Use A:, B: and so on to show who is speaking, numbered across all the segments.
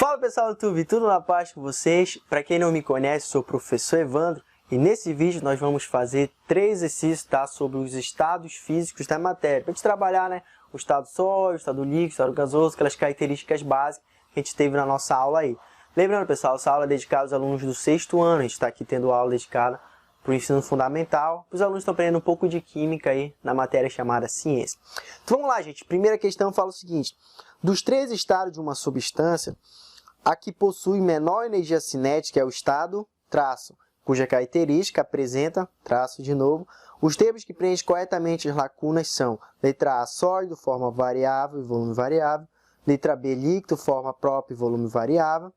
A: Fala pessoal do YouTube, tudo na paz com vocês? Para quem não me conhece, sou o professor Evandro e nesse vídeo nós vamos fazer 3 exercícios, tá? Sobre os estados físicos da matéria. Para a gente trabalhar, né? O estado sólido, o estado líquido, o estado gasoso, aquelas características básicas que a gente teve na nossa aula aí. Lembrando pessoal, essa aula é dedicada aos alunos do 6º ano, a gente está aqui tendo aula dedicada para o ensino fundamental. Os alunos estão aprendendo um pouco de química aí na matéria chamada ciência. Então vamos lá gente, primeira questão fala o seguinte: dos 3 estados de uma substância, a que possui menor energia cinética é o estado traço, cuja característica apresenta, traço de novo, os termos que preenchem corretamente as lacunas são: letra A, sólido, forma variável e volume variável; letra B, líquido, forma própria e volume variável;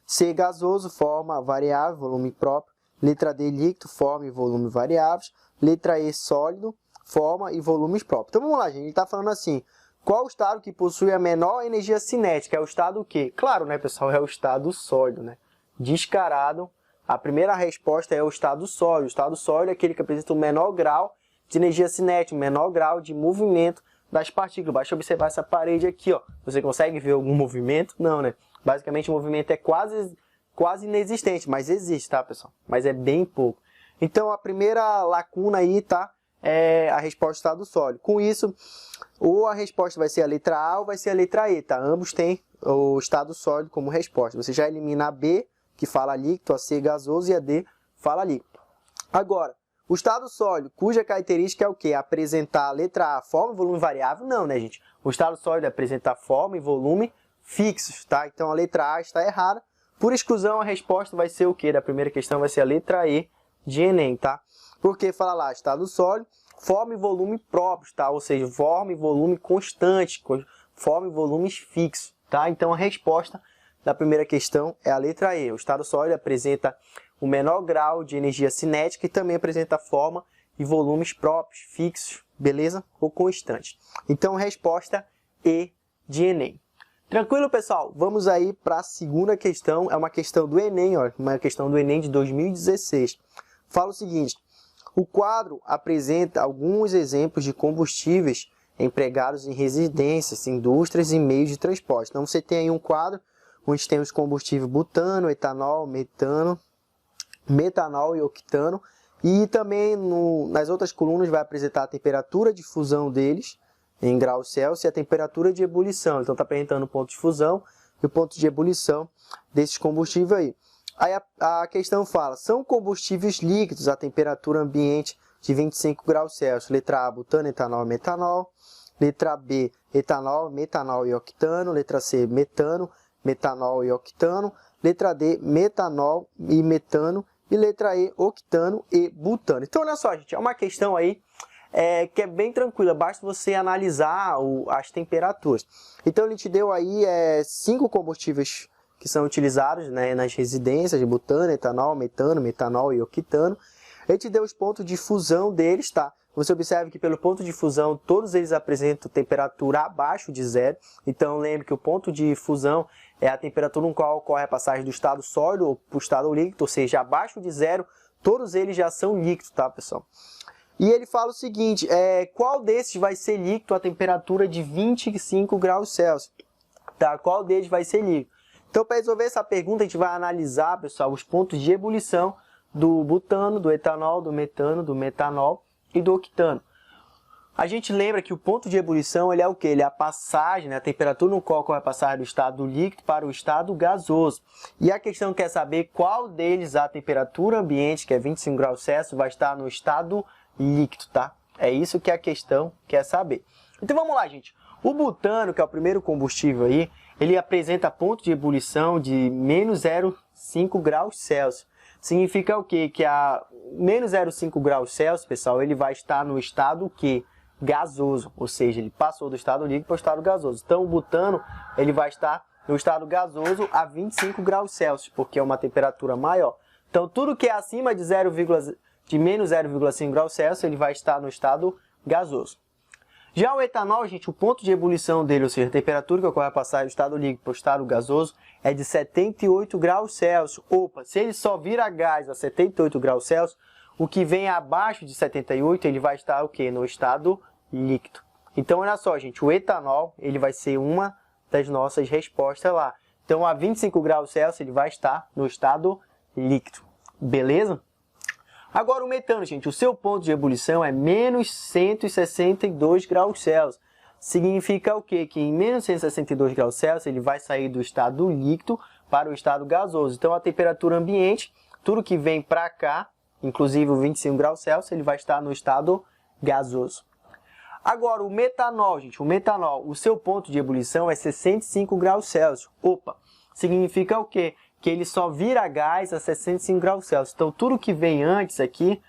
A: C, gasoso, forma variável, volume próprio; letra D, líquido, forma e volume variáveis; letra E, sólido, forma e volumes próprios. Então vamos lá, gente, ele está falando assim: qual o estado que possui a menor energia cinética? É o estado o quê? Claro, né, pessoal? É o estado sólido, né? Descarado. A primeira resposta é o estado sólido. O estado sólido é aquele que apresenta o menor grau de energia cinética, o menor grau de movimento das partículas. Basta observar essa parede aqui, ó. Você consegue ver algum movimento? Não, né? Basicamente o movimento é quase inexistente, mas existe, tá, pessoal? Mas é bem pouco. Então a primeira lacuna aí, tá? É a resposta do estado sólido. Com isso, ou a resposta vai ser a letra A ou vai ser a letra E, tá? Ambos têm o estado sólido como resposta. Você já elimina a B, que fala líquido, a C, gasoso, e a D fala líquido. Agora, o estado sólido, cuja característica é o quê? Apresentar a letra A, forma e volume variável? Não, né, gente? O estado sólido apresenta forma e volume fixos, tá? Então a letra A está errada. Por exclusão, a resposta vai ser o quê? Da primeira questão vai ser a letra E de Enem, tá? Porque fala lá, estado sólido, forma e volume próprios, tá? Ou seja, forma e volume constante, forma e volumes fixos, tá? Então a resposta da primeira questão é a letra E. O estado sólido apresenta o menor grau de energia cinética e também apresenta forma e volumes próprios, fixos, beleza? Ou constantes. Então resposta E de Enem. Tranquilo, pessoal? Vamos aí para a segunda questão. É uma questão do Enem, ó, uma questão do Enem de 2016. Fala o seguinte: o quadro apresenta alguns exemplos de combustíveis empregados em residências, indústrias e meios de transporte. Então você tem aí um quadro onde tem os combustíveis butano, etanol, metano, metanol e octano. E também nas outras colunas vai apresentar a temperatura de fusão deles em graus Celsius e a temperatura de ebulição. Então está apresentando o ponto de fusão e o ponto de ebulição desses combustíveis aí. Aí a questão fala: são combustíveis líquidos a temperatura ambiente de 25 graus Celsius. Letra A, butano, etanol, metanol. Letra B, etanol, metanol e octano. Letra C, metano, metanol e octano. Letra D, metanol e metano. E letra E, octano e butano. Então olha só, gente, é uma questão aí que é bem tranquila. Basta você analisar as temperaturas. Então ele te deu aí 5 combustíveis que são utilizados, né, nas residências de butano, etanol, metano, metanol e octano. Ele te deu os pontos de fusão deles, tá? Você observa que pelo ponto de fusão, todos eles apresentam temperatura abaixo de zero. Então lembre que o ponto de fusão é a temperatura no qual ocorre a passagem do estado sólido para o estado líquido, ou seja, abaixo de zero, todos eles já são líquidos, tá, pessoal? E ele fala o seguinte: qual desses vai ser líquido a temperatura de 25 graus Celsius? Tá? Qual deles vai ser líquido? Então, para resolver essa pergunta, a gente vai analisar, pessoal, os pontos de ebulição do butano, do etanol, do metano, do metanol e do octano. A gente lembra que o ponto de ebulição ele é o quê? Ele é a passagem, né, a temperatura no qual ocorre a passagem do estado líquido para o estado gasoso. E a questão quer saber qual deles a temperatura ambiente, que é 25 graus Celsius, vai estar no estado líquido, tá? É isso que a questão quer saber. Então vamos lá, gente. O butano, que é o primeiro combustível aí, ele apresenta ponto de ebulição de menos 0,5 graus Celsius. Significa o quê? Que a menos 0,5 graus Celsius, pessoal, ele vai estar no estado o quê? Gasoso. Ou seja, ele passou do estado líquido para o estado gasoso. Então o butano ele vai estar no estado gasoso a 25 graus Celsius, porque é uma temperatura maior. Então tudo que é acima de menos 0,5 graus Celsius, ele vai estar no estado gasoso. Já o etanol, gente, o ponto de ebulição dele, ou seja, a temperatura que ocorre a passagem do estado líquido para o estado gasoso, é de 78 graus Celsius. Opa, se ele só vira gás a 78 graus Celsius, o que vem abaixo de 78, ele vai estar o quê? No estado líquido. Então, olha só, gente, o etanol, ele vai ser uma das nossas respostas lá. Então, a 25 graus Celsius, ele vai estar no estado líquido. Beleza? Agora, o metano, gente, o seu ponto de ebulição é menos 162 graus Celsius. Significa o quê? Que em menos 162 graus Celsius, ele vai sair do estado líquido para o estado gasoso. Então, a temperatura ambiente, tudo que vem para cá, inclusive o 25 graus Celsius, ele vai estar no estado gasoso. Agora, o metanol, gente, o seu ponto de ebulição é 65 graus Celsius. Opa, significa o quê? Que ele só vira gás a 65 graus Celsius. Então, tudo que vem antes aqui,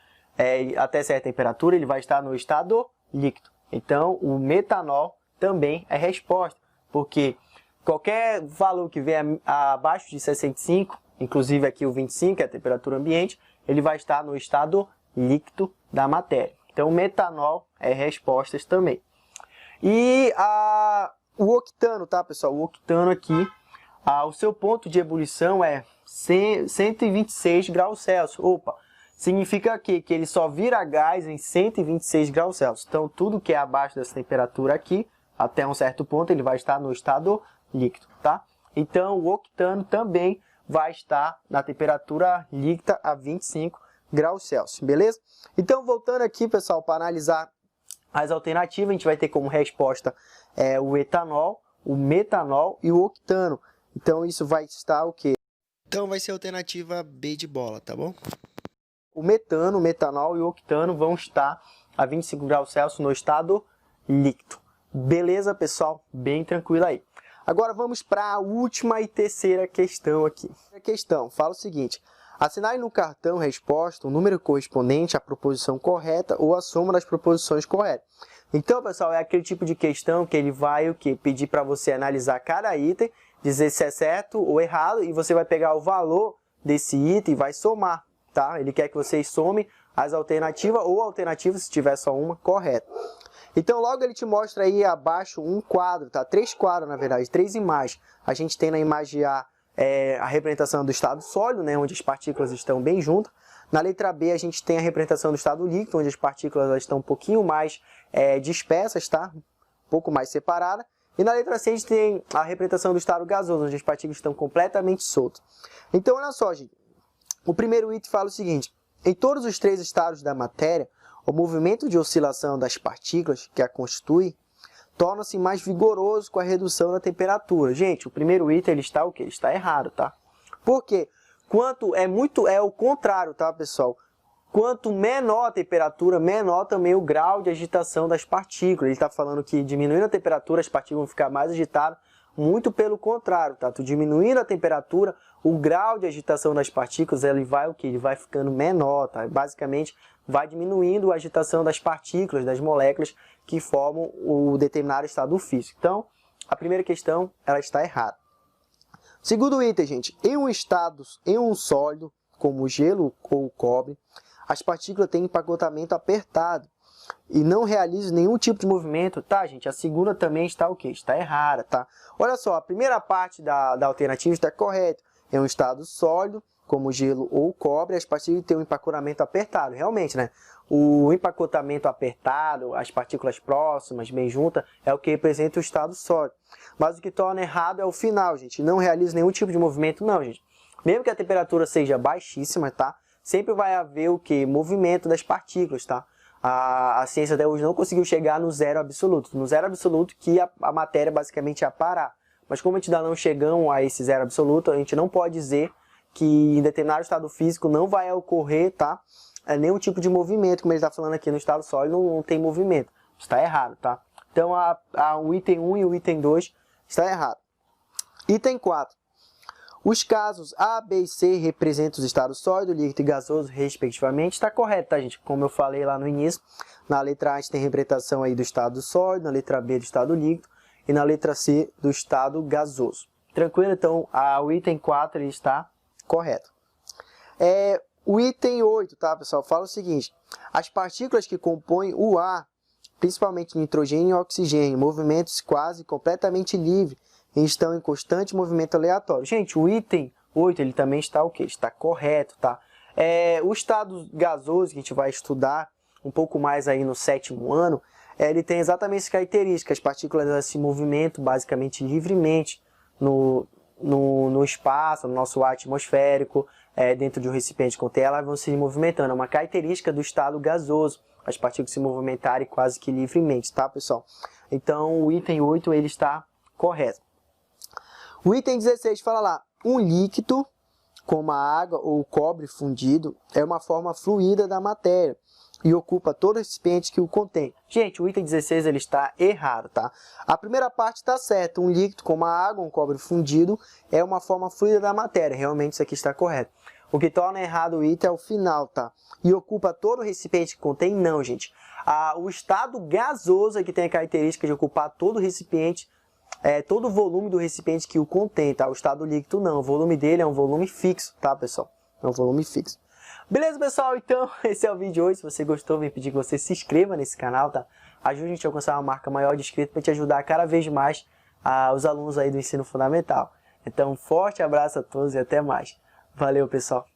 A: até certa temperatura, ele vai estar no estado líquido. Então, o metanol também é resposta, porque qualquer valor que venha abaixo de 65, inclusive aqui o 25, que é a temperatura ambiente, ele vai estar no estado líquido da matéria. Então, o metanol é respostas também. E o octano, tá, pessoal? O octano aqui, o seu ponto de ebulição é 126 graus Celsius. Opa, significa que ele só vira gás em 126 graus Celsius. Então, tudo que é abaixo dessa temperatura aqui, até um certo ponto, ele vai estar no estado líquido, tá? Então, o octano também vai estar na temperatura líquida a 25 graus Celsius, beleza? Então, voltando aqui, pessoal, para analisar as alternativas, a gente vai ter como resposta o etanol, o metanol e o octano. Então, isso vai estar o quê? Então, vai ser a alternativa B de bola, tá bom? O metano, o metanol e o octano vão estar a 25 graus Celsius no estado líquido. Beleza, pessoal? Bem tranquilo aí. Agora, vamos para a última e terceira questão aqui. A questão fala o seguinte: assinale no cartão resposta o número correspondente à proposição correta ou à soma das proposições corretas. Então, pessoal, é aquele tipo de questão que ele vai pedir para você analisar cada item, dizer se é certo ou errado, e você vai pegar o valor desse item e vai somar, tá? Ele quer que você some as alternativas ou alternativas, se tiver só uma, correta. Então, logo ele te mostra aí abaixo um quadro, tá? 3 quadros, na verdade, 3 imagens. A gente tem na imagem A a representação do estado sólido, né, onde as partículas estão bem juntas. Na letra B, a gente tem a representação do estado líquido, onde as partículas estão um pouquinho mais dispersas, tá? Um pouco mais separadas. E na letra C, a gente tem a representação do estado gasoso, onde as partículas estão completamente soltas. Então, olha só, gente. O primeiro item fala o seguinte: em todos os 3 estados da matéria, o movimento de oscilação das partículas que a constituem torna-se mais vigoroso com a redução da temperatura. Gente, o primeiro item ele está o quê? Ele está errado, tá? Por quê? É o contrário, tá, pessoal? Quanto menor a temperatura, menor também o grau de agitação das partículas. Ele está falando que diminuindo a temperatura as partículas vão ficar mais agitadas. Muito pelo contrário, tá? Tu diminuindo a temperatura, o grau de agitação das partículas ele vai o quê? Ele vai ficando menor, tá? Basicamente, vai diminuindo a agitação das partículas, das moléculas que formam o determinado estado físico. Então, a primeira questão, ela está errada. Segundo item, gente, em um sólido, como o gelo ou o cobre, as partículas têm empacotamento apertado e não realizam nenhum tipo de movimento, tá, gente? A segunda também está o quê? Está errada, tá? Olha só, a primeira parte da alternativa está correta. Em um estado sólido, como o gelo ou o cobre, as partículas têm um empacotamento apertado. Realmente, né? O empacotamento apertado, as partículas próximas, bem juntas, é o que representa o estado sólido. Mas o que torna errado é o final, gente. Não realiza nenhum tipo de movimento, não, gente. Mesmo que a temperatura seja baixíssima, tá? Sempre vai haver o que? Movimento das partículas, tá? A ciência até hoje não conseguiu chegar no zero absoluto. No zero absoluto que a matéria basicamente ia parar. Mas como a gente ainda não chegamos a esse zero absoluto, a gente não pode dizer que em determinado estado físico não vai ocorrer, tá? Nenhum tipo de movimento, como ele está falando aqui no estado sólido, não tem movimento. Está errado, tá? Então, o item 1 e o item 2 está errado. Item 4. Os casos A, B e C representam os estados sólido, líquido e gasoso, respectivamente. Está correto, tá, gente? Como eu falei lá no início, na letra A a gente tem representação aí do estado sólido, na letra B do estado líquido e na letra C do estado gasoso. Tranquilo? Então, o item 4 ele está correto. O item 8, tá, pessoal? Fala o seguinte: as partículas que compõem o ar, principalmente nitrogênio e oxigênio, movimentos quase completamente livres, e estão em constante movimento aleatório. Gente, o item 8 ele também está o quê? Está correto, tá? O estado gasoso que a gente vai estudar um pouco mais aí no 7º ano, ele tem exatamente essas características. As partículas se movimentam basicamente livremente no no espaço, no nosso ar atmosférico, dentro de um recipiente contém, elas vão se movimentando. É uma característica do estado gasoso, as partículas se movimentarem quase que livremente, tá, pessoal? Então, o item 8 ele está correto. O item 16 fala lá, um líquido, como a água ou o cobre fundido, é uma forma fluida da matéria e ocupa todo o recipiente que o contém. Gente, o item 16 ele está errado, tá? A primeira parte está certa, um líquido como a água ou um cobre fundido é uma forma fluida da matéria, realmente isso aqui está correto. O que torna errado o item é o final, tá? E ocupa todo o recipiente que contém? Não, gente. O estado gasoso é que tem a característica de ocupar todo o recipiente, todo o volume do recipiente que o contém, tá? O estado líquido não, o volume dele é um volume fixo, tá, pessoal? É um volume fixo. Beleza, pessoal? Então, esse é o vídeo de hoje. Se você gostou, vem pedir que você se inscreva nesse canal, tá? Ajude a gente a alcançar uma marca maior de inscritos para te ajudar cada vez mais os alunos aí do ensino fundamental. Então, um forte abraço a todos e até mais. Valeu, pessoal!